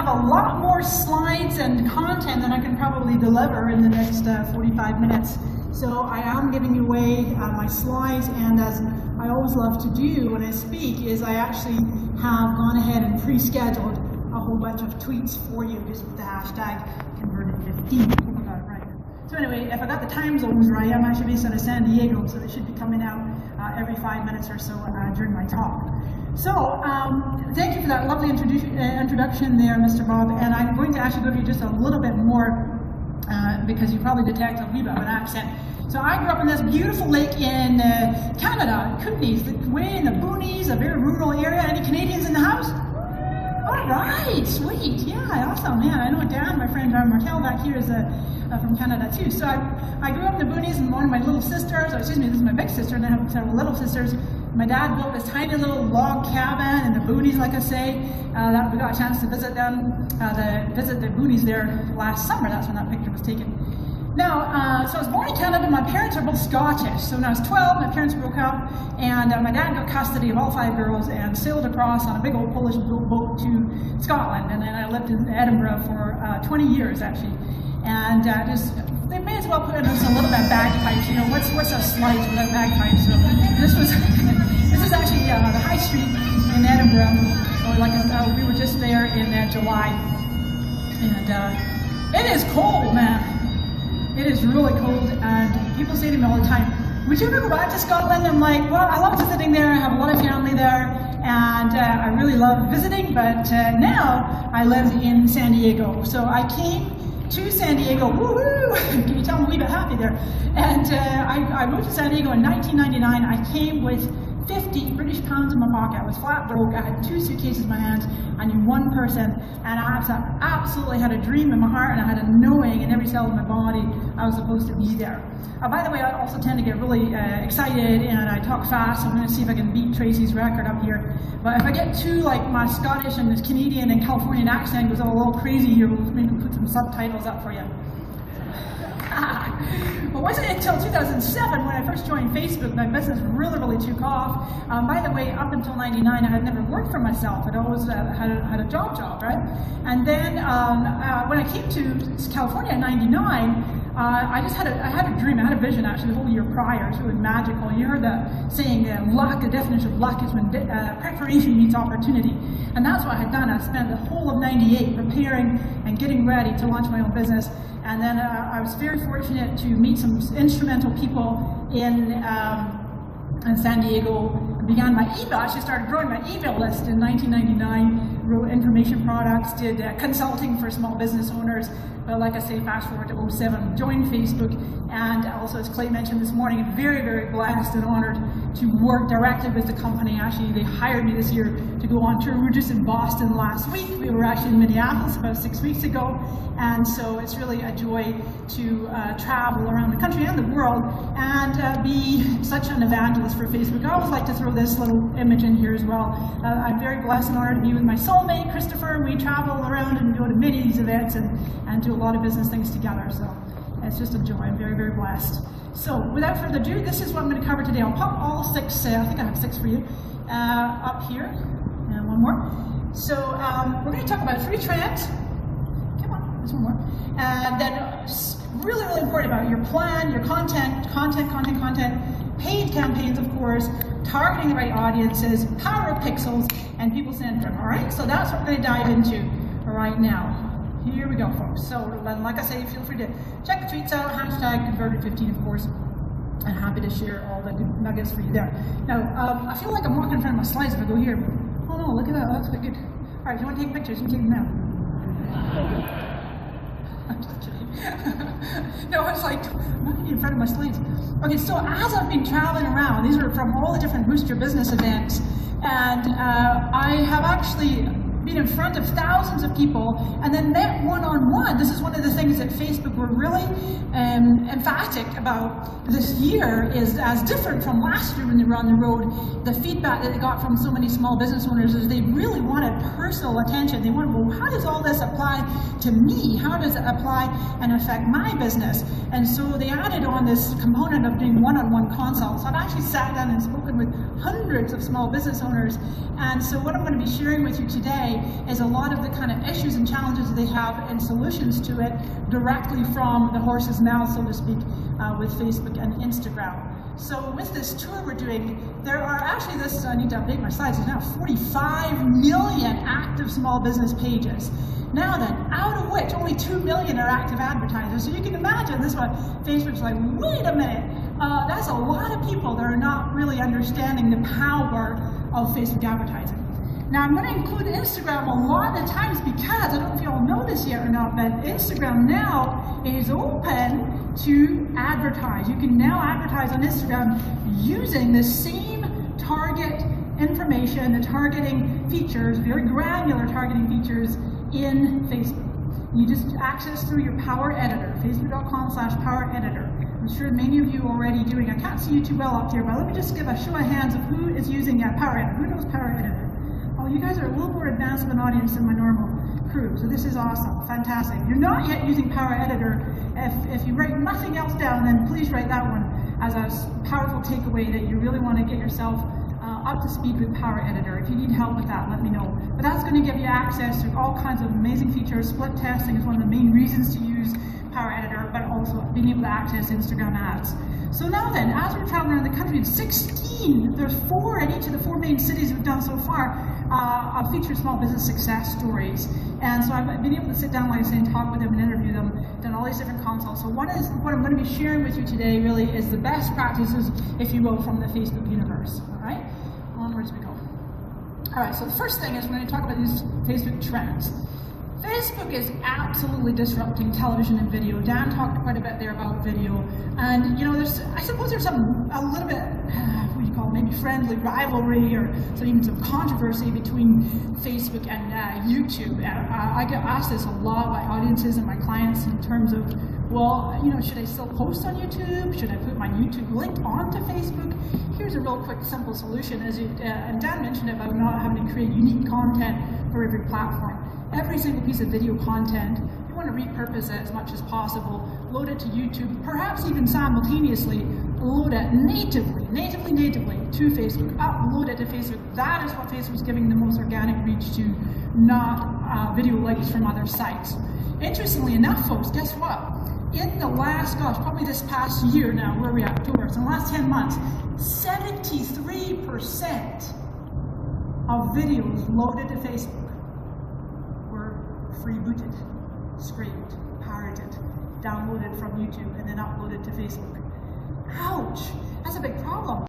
have a lot more slides and content than I can probably deliver in the next 45 minutes. So I am giving you away my slides, and as I always love to do when I speak, is I actually have gone ahead and pre-scheduled a whole bunch of tweets for you just with the hashtag converted15. Oh, I got it right. So anyway, if I got the time zones right, I'm actually based out of San Diego, so they should be coming out every 5 minutes or so during my talk. So, thank you for that lovely introduction there, Mr. Bob, and I'm going to actually go to you just a little bit more because you probably detect a wee bit of an accent. So I grew up in this beautiful lake in Canada, Kootenays, way in the boonies, a very rural area. Any Canadians in the house? All right, sweet, yeah, awesome, yeah. I know Dan, my friend Martel back here is from Canada too. So I grew up in the boonies, and one of my little sisters, or excuse me, this is my big sister, and I have several little sisters. My dad built this tiny little log cabin in the boonies, like I say. That we got a chance to visit them, visit the boonies there last summer. That's when that picture was taken. Now, so I was born in Canada. My parents are both Scottish. So when I was 12, my parents broke up, and my dad got custody of all 5 girls and sailed across on a big old Polish boat to Scotland. And then I lived in Edinburgh for 20 years, actually. And they may as well put in a little bit of bagpipes. You know, what's a slice without bagpipes? So this was, this is actually the High Street in Edinburgh. So like we were just there in July, and it is cold, man. It is really cold, and people say to me all the time, would you ever go back to Scotland? I'm like, well, I love visiting there. I have a lot of family there, and I really love visiting, but now I live in San Diego. So I came to San Diego, woo-hoo! Can you tell I'm a wee bit happy there? And I moved to San Diego in 1999. I came with 50 British pounds in my pocket. I was flat broke. I had 2 suitcases in my hands. I knew one person, and I absolutely had a dream in my heart, and I had a knowing in every cell of my body I was supposed to be there. By the way, I also tend to get really excited, and I talk fast. So I'm going to see if I can beat Tracy's record up here. But if I get too, like, my Scottish and this Canadian and Californian accent goes all a little crazy here, we'll maybe put some subtitles up for you. Well, it wasn't until 2007 when I first joined Facebook my business really took off. By the way, up until 99, I had never worked for myself. I'd always had a job, right? And then when I came to California in 99, I had a dream, I had a vision actually the whole year prior. It's really magical. You heard the saying, luck, the definition of luck is when preparation meets opportunity. And that's what I had done. I spent the whole of 98 preparing and getting ready to launch my own business. And then I was very fortunate to meet some instrumental people in San Diego. I began my email, I actually started growing my email list in 1999, wrote information products, did consulting for small business owners. But like I say, fast forward to 07, joined Facebook, and also, as Clay mentioned this morning, very blessed and honored to work directly with the company. Actually, they hired me this year to go on tour. We were just in Boston last week. We were actually in Minneapolis about 6 weeks ago, and so it's really a joy to travel around the country and the world and be such an evangelist for Facebook. I always like to throw this little image in here as well. I'm very blessed and honored to be with my soulmate, Christopher. We travel around and go to many of these events and do a lot of business things together. So it's just a joy. I'm very blessed. So without further ado, this is what I'm going to cover today. I'll pop all 6, I think I have 6 for you, up here, and one more. So we're going to talk about 3 trends. Come on, there's one more. And then really important about your plan, your content, paid campaigns, of course, targeting the right audiences, power of pixels, and people syndrome. All right, so that's what we're going to dive into right now. Here we go, folks. So, like I say, feel free to check the tweets out, hashtag converted15, of course. I'm happy to share all the good nuggets for you there. Now, I feel like I'm walking in front of my slides if I go here. Oh no, look at that, that's quite good. All right, if you want to take pictures, you can take them now. I'm just kidding. No, it's like, I'm not going to be in front of my slides. Okay, so as I've been traveling around, these are from all the different Boost Your Business events, and I have actually been in front of thousands of people and then met one-on-one. This is one of the things that Facebook were really emphatic about this year, is as different from last year when they were on the road. The feedback that they got from so many small business owners is they really wanted personal attention. They wanted, well, how does all this apply to me? How does it apply and affect my business? And so they added on this component of doing one-on-one consults. I've actually sat down and spoken with hundreds of small business owners. And so what I'm going to be sharing with you today today is a lot of the kind of issues and challenges they have and solutions to it directly from the horse's mouth, so to speak, with Facebook and Instagram. So with this tour we're doing, there are actually, I need to update my slides, there's now 45 million active small business pages. Now then, out of which only 2 million are active advertisers. So you can imagine this one, Facebook's like, wait a minute, that's a lot of people that are not really understanding the power of Facebook advertising. Now I'm going to include Instagram a lot of times because, I don't know if you all know this yet or not, but Instagram now is open to advertise. You can now advertise on Instagram using the same target information, the targeting features, very granular targeting features in Facebook. You just access through your Power Editor, facebook.com/powereditor. I'm sure many of you are already doing. I can't see you too well up here, but let me just give a show of hands of who is using Power Editor. Who knows Power Editor? Oh, you guys are a little more advanced of an audience than my normal crew, so this is awesome, fantastic. If you're not yet using Power Editor, if you write nothing else down, then please write that one as a powerful takeaway that you really want to get yourself up to speed with Power Editor. If you need help with that, let me know. But that's going to give you access to all kinds of amazing features. Split testing is one of the main reasons to use Power Editor, but also being able to access Instagram ads. So now then, as we're traveling around the country, there's 4 in each of the 4 main cities we've done so far, featured small business success stories. And so I've been able to sit down, like I say, and talk with them and interview them, done all these different consults. So what I'm going to be sharing with you today really is the best practices, if you will, from the Facebook universe. All right? Onwards we go. All right, so the first thing is we're going to talk about these Facebook trends. Facebook is absolutely disrupting television and video. Dan talked quite a bit there about video, and you know, I suppose there's a little bit, what do you call it, maybe friendly rivalry or even some controversy between Facebook and YouTube. I get asked this a lot by audiences and my clients in terms of, well, you know, should I still post on YouTube? Should I put my YouTube link onto Facebook? Here's a real quick, simple solution. And Dan mentioned about not having to create unique content for every platform. Every single piece of video content, you want to repurpose it as much as possible, load it to YouTube, perhaps even simultaneously load it natively to Facebook, upload it to Facebook. That is what Facebook's giving the most organic reach to, not video links from other sites. Interestingly enough, folks, guess what? In the last, probably this past year now, where are we at, October, so in the last 10 months, 73% of videos loaded to Facebook rebooted, scraped, pirated, downloaded from YouTube, and then uploaded to Facebook. Ouch! That's a big problem.